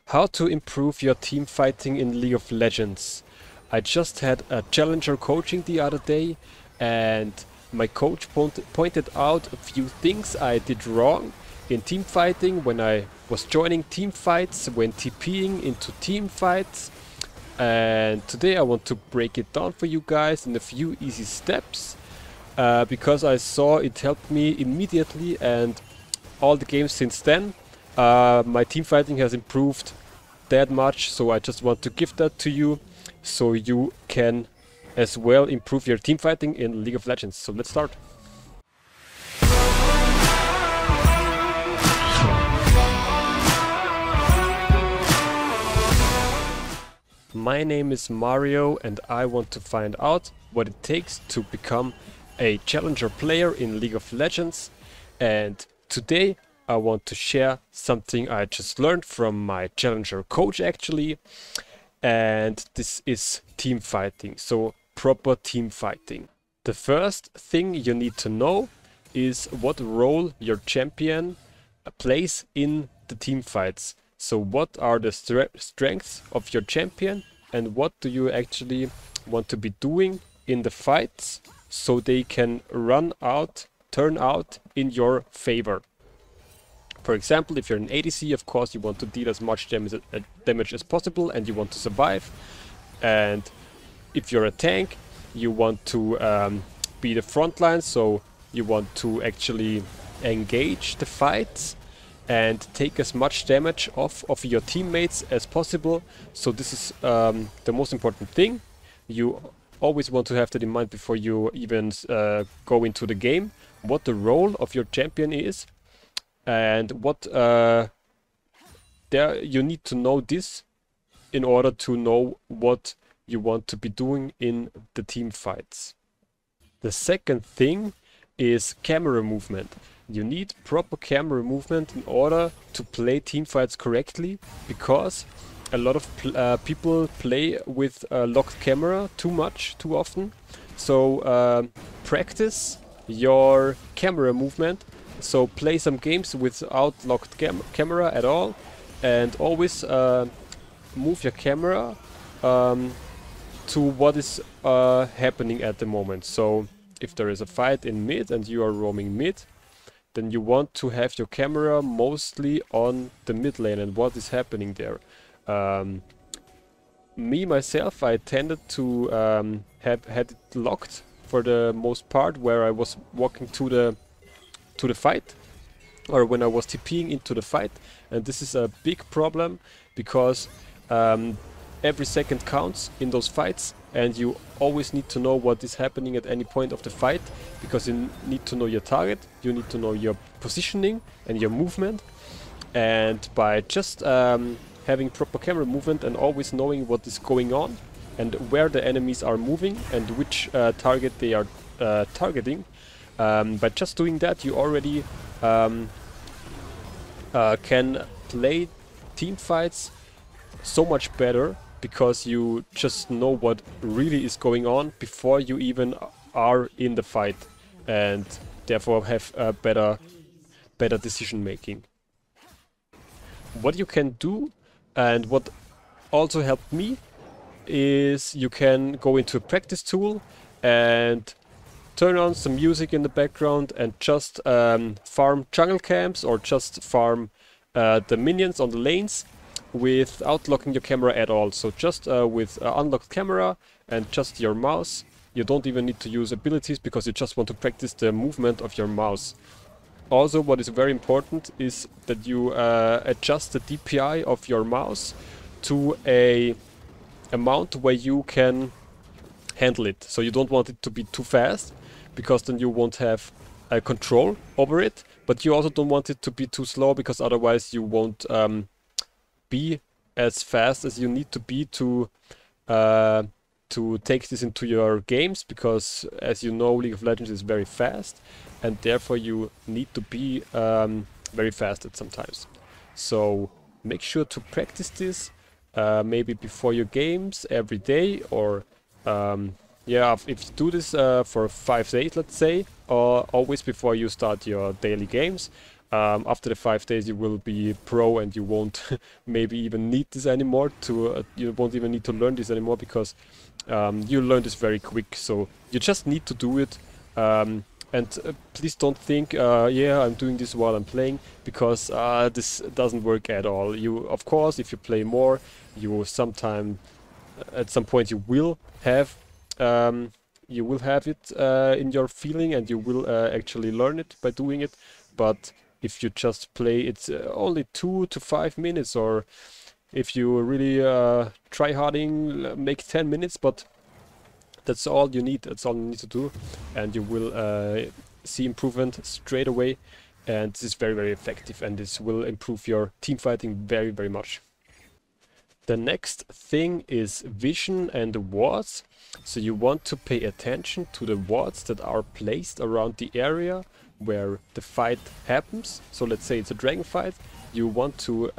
How to improve your team fighting in League of Legends. I just had a challenger coaching the other day, and my coach pointed out a few things I did wrong in team fighting when I was joining team fights, when TPing into team fights. And today I want to break it down for you guys in a few easy steps, because I saw it helped me immediately, and all the games since then my team fighting has improved that much. So I just want to give that to you so you can as well improve your team fighting in League of Legends. So let's start. My name is Mario and I want to find out what it takes to become a challenger player in League of Legends, and today I want to share something I just learned from my challenger coach actually, and this is team fighting, so proper team fighting. The first thing you need to know is what role your champion plays in the team fights. So what are the strengths of your champion and what do you actually want to be doing in the fights so they can turn out in your favor. For example, if you're an ADC, of course you want to deal as much damage as possible and you want to survive. And if you're a tank, you want to be the front line, so you want to actually engage the fights and take as much damage off of your teammates as possible. So this is the most important thing. You always want to have that in mind before you even go into the game, what the role of your champion is, and what you need to know this in order to know what you want to be doing in the team fights. The second thing is camera movement. You need proper camera movement in order to play team fights correctly, because a lot of people play with locked camera too often. So practice your camera movement. So play some games without locked camera at all, and always move your camera to what is happening at the moment. So if there is a fight in mid and you are roaming mid, then you want to have your camera mostly on the mid lane and what is happening there. Myself, I tended to have had it locked for the most part where I was walking to the fight, or when I was TPing into the fight, and this is a big problem because every second counts in those fights, and you always need to know what is happening at any point of the fight, because you need to know your target, you need to know your positioning and your movement. And by just having proper camera movement and always knowing what is going on and where the enemies are moving and which target they are targeting, by just doing that you already can play team fights so much better, because you just know what really is going on before you even are in the fight, and therefore have a better decision making. What you can do, and what also helped me, is you can go into a practice tool and turn on some music in the background and just farm jungle camps, or just farm the minions on the lanes without locking your camera at all. So just with unlocked camera and just your mouse. You don't even need to use abilities, because you just want to practice the movement of your mouse. Also, what is very important is that you adjust the DPI of your mouse to a amount where you can handle it. So you don't want it to be too fast, because then you won't have control over it, but you also don't want it to be too slow, because otherwise you won't be as fast as you need to be to take this into your games, because as you know, League of Legends is very fast, and therefore you need to be very fast at sometimes. So make sure to practice this maybe before your games every day, or yeah, if you do this for 5 days, let's say, or always before you start your daily games, After the 5 days you will be pro and you won't maybe even need this anymore to you won't even need to learn this anymore, because you learn this very quick. So you just need to do it. And please don't think, yeah, I'm doing this while I'm playing, because this doesn't work at all. You, of course, if you play more, you at some point you will have it in your feeling, and you will actually learn it by doing it. But if you just play, it's only 2 to 5 minutes, or if you really try harding, make 10 minutes, but that's all you need. That's all you need to do, and you will see improvement straight away. And this is very, very effective, and this will improve your team fighting very, very much. The next thing is vision and the wards. So you want to pay attention to the wards that are placed around the area where the fight happens. So let's say it's a dragon fight. You want to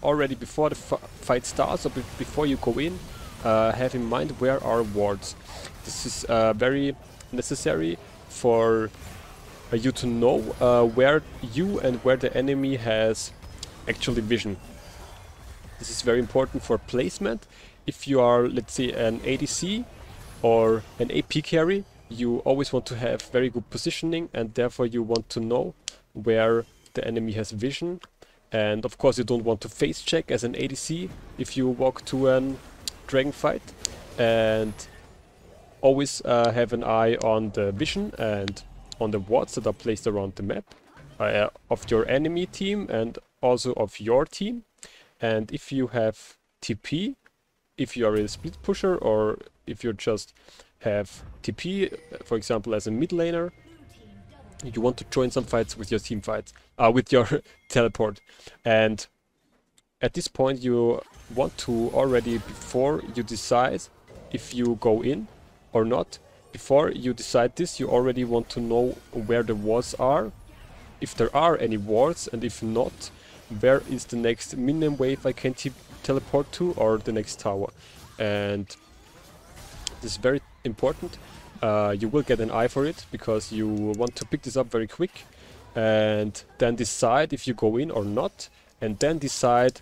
already before the fight starts, or before you go in, have in mind where are wards. This is very necessary for you to know where you and where the enemy has actually vision. This is very important for placement. If you are, let's say, an ADC or an AP carry, you always want to have very good positioning, and therefore you want to know where the enemy has vision. And of course you don't want to face check as an ADC if you walk to a dragon fight, and always have an eye on the vision and on the wards that are placed around the map of your enemy team and also of your team. And if you have TP, if you are a split pusher, or if you just have TP, for example as a mid laner, you want to join some fights with your team fights, with your teleport. And at this point you want to already, before you decide if you go in or not, before you decide this, you already want to know where the wards are, if there are any wards, and if not, where is the next minion wave I can teleport to, or the next tower. And this is very important. You will get an eye for it, because you want to pick this up very quick, and then decide if you go in or not, and then decide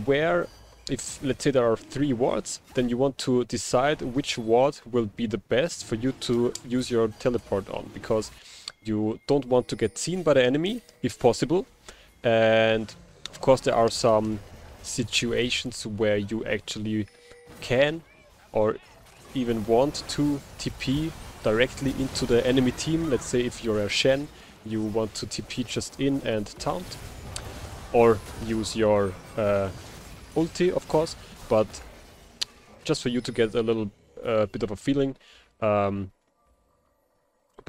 where, if let's say there are 3 wards, then you want to decide which ward will be the best for you to use your teleport on, because you don't want to get seen by the enemy if possible. And of course there are some situations where you actually can or even want to TP directly into the enemy team. Let's say if you're a Shen, you want to TP just in and taunt, or use your ulti, of course, but just for you to get a little bit of a feeling. But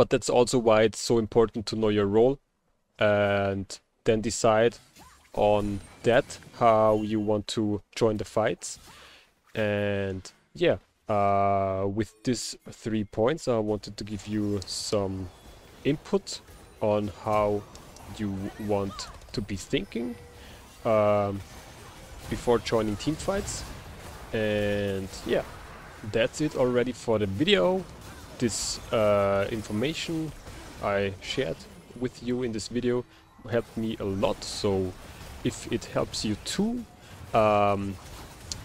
that's also why it's so important to know your role, and then decide on that how you want to join the fights. And yeah, with these 3 points I wanted to give you some input on how you want to be thinking before joining team fights. And yeah, that's it already for the video. This information I shared with you in this video helped me a lot, so if it helps you too,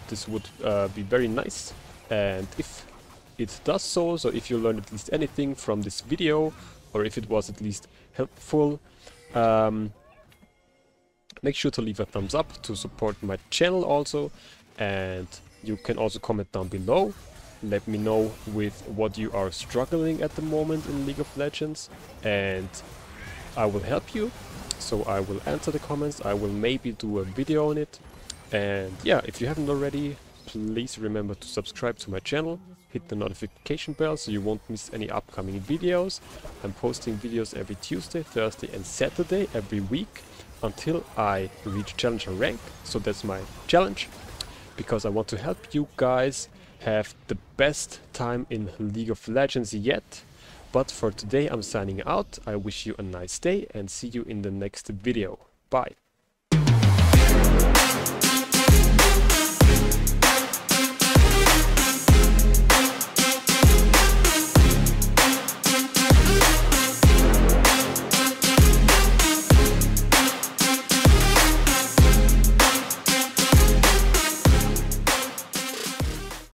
this would be very nice. And if it does so, so if you learned at least anything from this video, or if it was at least helpful, make sure to leave a thumbs up to support my channel also. And you can also comment down below. Let me know with what you are struggling at the moment in League of Legends, and I will help you. So I will answer the comments, I will maybe do a video on it. And yeah, if you haven't already, please remember to subscribe to my channel, hit the notification bell so you won't miss any upcoming videos. I'm posting videos every Tuesday, Thursday and Saturday every week until I reach Challenger rank. So that's my challenge, because I want to help you guys have the best time in League of Legends yet. But for today I'm signing out. I wish you a nice day and see you in the next video. Bye.